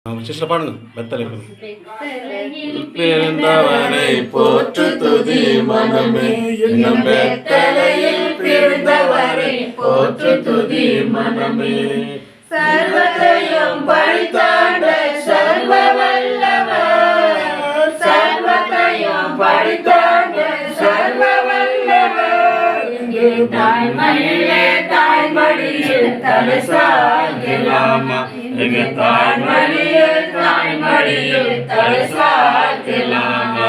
Sister பாடுங்க. பெத்தலையில் பிறந்தவரை போற்று துதி மனமே, இன்னும் பெத்தலையில் பிறந்தவரை போற்று துதி மனமே. சர்வத்தையும் படைத்தாண்ட சர்வ வல்லவர், சர்வத்தையும் படைத்தாண்ட சர்வ வல்லவர். இங்கே தாய்மடியிலே தாய்மடியில் தலை சாய்க்கலாமா, எங்க தாய்மடியில் தாய்மடியில் தலை சாய்க்கலாமா.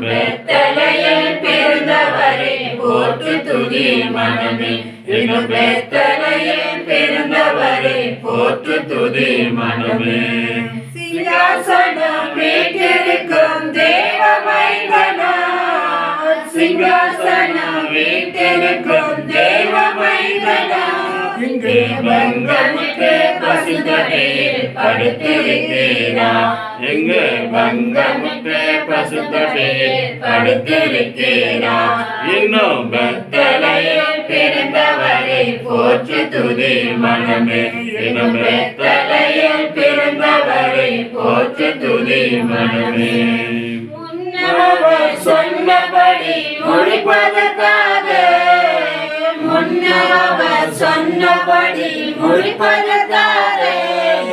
பெத்தலையில் பிறந்தவரை போற்று துதி மனமே, இன்னும் பெத்தலையில் பிறந்தவரை போற்று துதி மனமே. சிங்காசனம் வீட்டிருக்கும் தேவ மைந்தனா, சிங்காசனம் வீட்டிருக்கும் தேவ மைந்தனா. இங்கே பங்கமுற்று பசுத்தொட்டியில் படுத்திருக்கிறார், எங்க பங்கமுற்று பசுத்தொட்டியில் படுத்திருக்கிறார். இன்னும் பெத்தலையில் பிறந்தவரை போற்று துதி மனமே, இன்னும் பெத்தலையில் பிறந்தவரை போற்று துதி மனமே. முன்னவர் சொன்னபடி முடிப்பதற்காக, முன்னவர் சொன்னபடி முடிப்பதற்காக.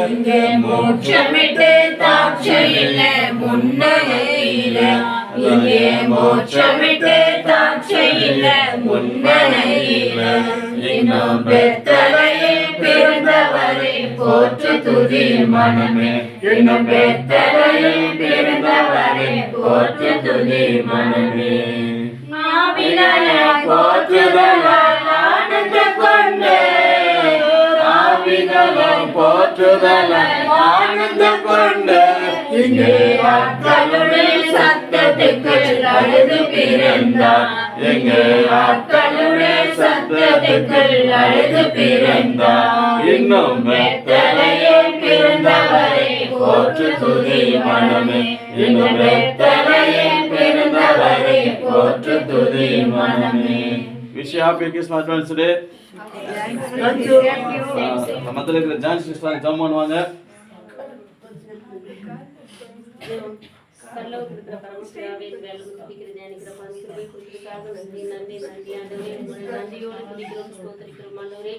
இங்கே மோட்சமிட்டு தாட்சையில முன்னணையில, இங்கே மோட்சமிட்டு தாட்சையில முன்னணையில. இன்னும் பெத்தலையில் பிறந்தவரை போற்று துதி மனமே, இன்னும் பெத்தலையில் பிறந்தவரை போற்று துதி மனமே. ஆவிதலால் போற்றுதலால் ஆனந்தம் கொண்டு, ஆவிதலால் போற்றுதலால் ஆனந்தம் கொண்டு. இங்கே ஆட்களுடைய சத்தத்துக்கு அழுது பிறந்தார், எங்கே ஆட்களுடைய சத்தத்துக்கு அழுது பிறந்தார். இன்னும் பெத்தலையில் பிறந்தவரை போற்று துதி மனமே, இன்னும் பெத்தலையில் பிறந்தவரை போற்று துதி மனமே. Wish you happy Christmas friends today. மத்தியில் இருக்கிற ஜான் சிஸ்டர் ஜம் பண்ணுவாங்க. பரலோகத்திற்கிற பரமபிதாவே, வேலும் துதிக்கிற ஞானிக்கிற பரமகிருபை கொடுத்ததுக்காக நன்றி நன்றி நன்றி ஆண்டவரே. உங்களை நன்றியோடு துதிக்கிறோம், ஸ்தோத்திரிக்கிறோம் ஆண்டவரே.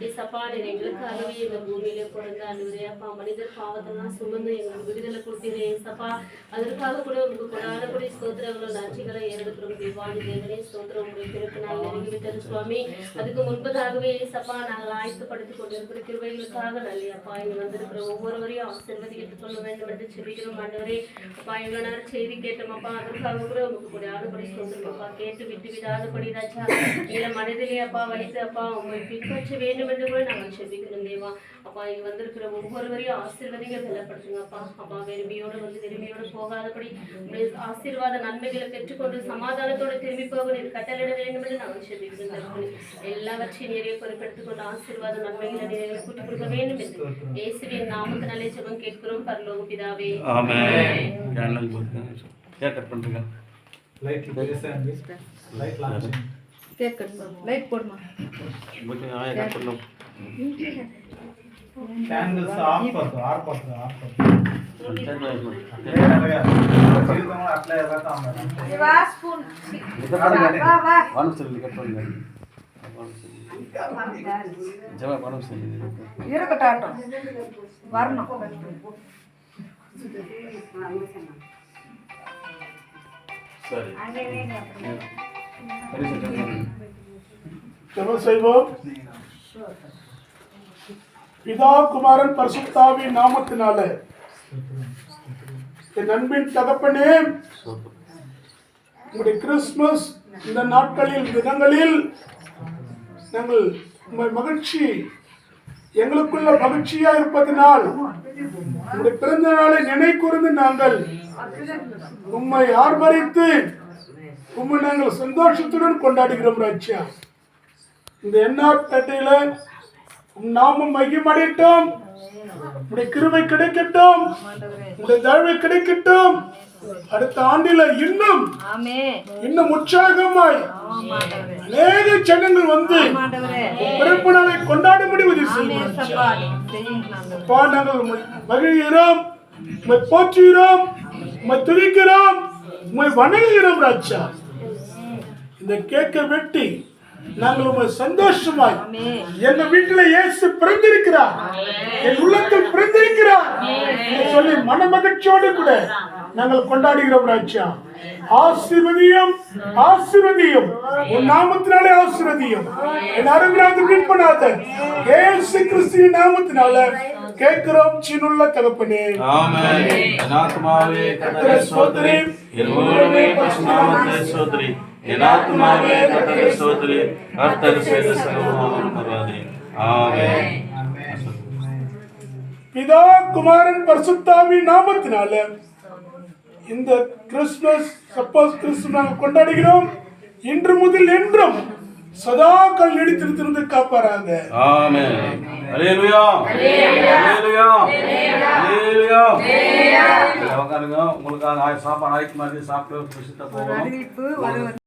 ஏசப்பா, நீர் எங்களுக்காகவே இந்த பூமியிலே பிறந்த ஆண்டவரே. அப்பா, மனிதர் பாவத்தெல்லாம் சுமந்து எங்களுக்கு விடுதலை கொடுத்தீரே ஏசப்பா. அதற்காக கூட உங்களுக்கு கொண்டாடக்கூடிய ஸ்தோத்திரங்களும் நன்றிகளை ஏறெடுக்கிறோம். தேவாதி தேவனே ஸ்தோத்திரம், உங்களுடைய பிறப்பு நாள் நெருங்கிவிட்டது சுவாமி. அதுக்கு முன்பதாகவே ஏசப்பா, நாங்கள் ஆயத்தப்படுத்திக் கொண்டிருக்கிற கிருபைகளுக்காக நல்ல அப்பா. இங்க வந்திருக்கிற ஒவ்வொருவரையும் ஆசீர்வதித்துக் கொள்ள வேண்டும் என்று சொல்லிக்கிறோம் ஆண்டவரே. அப்பா, எவ்வளவு நேரம் செய்தி கேட்டோம்ப்பா, அதற்காக கூட உங்களுக்கு கூட ஆடுபடி சொல்லிருப்பா. கேட்டு விட்டு விடாதபடி ராஜா எங்களை மனதிலே அப்பா வைத்து அப்பா உங்களை பின்பற்ற வேண்டும் என்று கூட நாங்கள் செபிக்கிறோம் தேவா. அப்பா, இங்க வந்திருக்கிற ஒவ்வொருவரையும் ஆசீர்வதிங்க, பலப்படுத்துங்கப்பா. அப்பா, வெறுமையோடு வந்து வெறுமையோடு போகாதபடி உங்களுடைய ஆசீர்வாத நன்மைகளை பெற்றுக்கொண்டு சமாதானத்தோடு திரும்பி போக நீர் கட்டளையிட வேண்டும் என்று நாங்கள் செபிக்கிறோம். எல்லாவற்றையும் நிறைய பொறுப்பெடுத்துக் கொண்டு ஆசீர்வாத நன்மைகளை நிறைய கூட்டிக் கொடுக்க வேண்டும் என்று இயேசுவின் நாமத்தினாலே ஜெபம் கேட்கிறோம் பரலோக பிதாவே. ஆமென். கேண்டல் போடுங்க. கேக் கட் பண்ணுங்க. லைட் பேசங்க. லைட் லான்ச். கேக் கட் பண்ணு. லைட் போடுமா. ஓகே, ஆயா கட் பண்ணோம். कैंडल्स ऑफ कर दो, ऑफ कर दो, ऑफ कर दो. जीवितंలో అట్లా ఎలాతా ఉన్నాను. వా స్పూన్. వా వా. వన్ సెల్ కట్ பண்ணுங்க. ஜெப பண்ணு செல்லுங்க. இருக்கட்டும். வரணும். சரி. ஜெபம் செய்வோம். பிதா குமாரன் பரிசுத்தாவின் நாமத்தினாலே என் அன்பின் தகப்பனே, உங்களுடைய கிறிஸ்துமஸ் இந்த நாட்களில் தினங்களில் நாங்கள் உங்கள் மகிழ்ச்சி எங்களுக்குள்ள மகிழ்ச்சியா இருப்பதனால் உங்களுடைய பிறந்த நாளை நினை கூர்ந்து நாங்கள் உம்மை ஆர்ப்பரித்து உம்மை நாங்கள் சந்தோஷத்துடன் கொண்டாடுகிறோம் ராஜ்யா. இந்த என்ஆர் பேட்டையில உம் நாமம் மகிமடையட்டும், உடைய கிருபை கிடைக்கட்டும், உடைய தயவு கிடைக்கட்டும். அடுத்த ஆண்டில இன்னும் ஆமென். இன்னும் உற்சாகமாய் ஆமாண்டவரே. அநேக ஜனங்கள் வந்து ஆமாண்டவரே. பிறப்பு நாளை கொண்டாடும்படி உதவி ஆமென் செய்யும் சப்பா. செய்யுங்க ஆண்டவரே. அப்பா, நாங்கள் உம்மை மகிழ்கிறோம், உம்மை போற்றுகிறோம், உம்மை துதிக்கிறோம், உம்மை வணங்குகிறோம் ராஜா. இந்த கேக்கை வெட்டி நாங்கள் உம்மை சந்தோஷமாய் ஆமென். எங்க வீட்டுல இயேசு பிறந்திருக்கிறார், என் உள்ளத்தில் பிறந்திருக்கிறார் என்று சொல்லி மன மகிழ்ச்சியோடு கூட நாங்கள் கொண்டாடுகிறோம் ராஜா. ஆசீர்வதியும், ஆசீர்வதியும், உன் நாமத்தினாலே ஆசீர்வதியும். என் அருமையான மீட்பனாதர் இயேசு கிறிஸ்துவின் நாமத்தினால கேட்கிறோம் சீனுள்ள தகப்பனே. ஆமென். என் ஆத்துமாவே கர்த்தரை ஸ்தோத்திரி, என் முழுமே பரிசுத்த நாமத்தை ஸ்தோத்திரி. என் ஆத்துமாவே கர்த்தரை ஸ்தோத்திரி, கர்த்தர் செய்த சகலமும் மறவாதே. ஆமென். பிதா குமாரன் பரிசுத்தாவின் நாமத்தினால இந்த கிறிஸ்துமஸ் சப்போஸ் கிறிஸ்துமஸ் நாங்கள் கொண்டாடுகிறோம். இன்று முதல் என்றும் சதா கால் நீடித்திருந்து காப்பாராங்க. ஆமென். அல்லேலூயா. அல்லேலூயா. அல்லேலூயா. உட்காருங்க. உங்களுக்காக சாப்பாடு ஆயத்தமா இருக்கு. சாப்பிட்டு போகணும். அறிவிப்பு வருவது